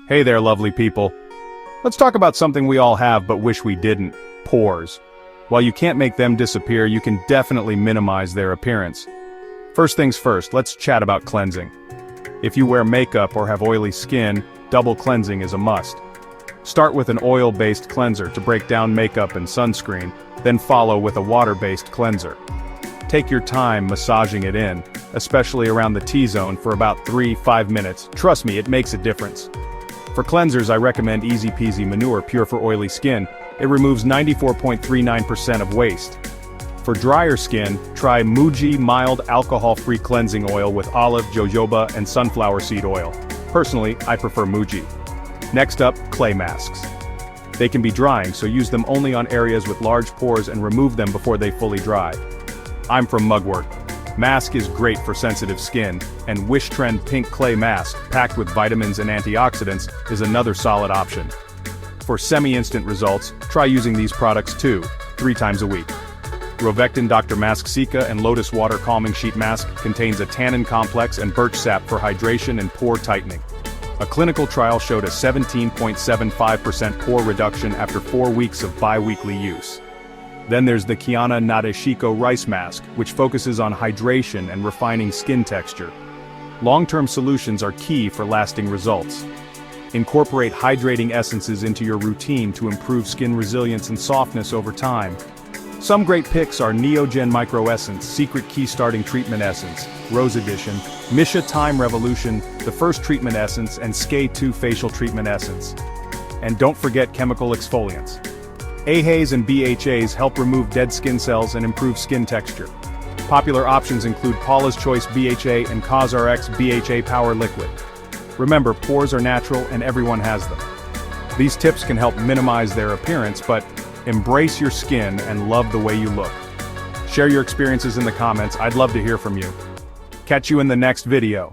Hey there, lovely people. Let's talk about something we all have but wish we didn't: pores. While you can't make them disappear, you can definitely minimize their appearance. First things first, let's chat about cleansing. If you wear makeup or have oily skin, double cleansing is a must. Start with an oil-based cleanser to break down makeup and sunscreen, then follow with a water-based cleanser. Take your time massaging it in, especially around the T-zone for about 3-5 minutes. Trust me, it makes a difference. For cleansers, I recommend Easy Peasy Manure Pure for oily skin. It removes 94.39% of waste. For drier skin, try Muji Mild Alcohol-Free Cleansing Oil with olive, jojoba, and sunflower seed oil. Personally, I prefer Muji. Next up, clay masks. They can be drying, so use them only on areas with large pores and remove them before they fully dry. I'm from Mugwort. Mask is great for sensitive skin, and Wish Trend Pink Clay Mask, packed with vitamins and antioxidants, is another solid option. For semi-instant results, try using these products 2-3 times a week. Rovectin Dr. Mask Cica and Lotus Water Calming Sheet Mask contains a tannin complex and birch sap for hydration and pore tightening. A clinical trial showed a 17.75% pore reduction after 4 weeks of bi-weekly use. Then there's the Kiana Nadeshiko Rice Mask, which focuses on hydration and refining skin texture. Long-term solutions are key for lasting results. Incorporate hydrating essences into your routine to improve skin resilience and softness over time. Some great picks are Neogen Micro Essence, Secret Key Starting Treatment Essence, Rose Edition, Misha Time Revolution, the First Treatment Essence, and Skay 2 Facial Treatment Essence. And don't forget chemical exfoliants. AHAs and BHAs help remove dead skin cells and improve skin texture. Popular options include Paula's Choice BHA and CosRX BHA Power Liquid. Remember, pores are natural and everyone has them. These tips can help minimize their appearance, but embrace your skin and love the way you look. Share your experiences in the comments. I'd love to hear from you. Catch you in the next video.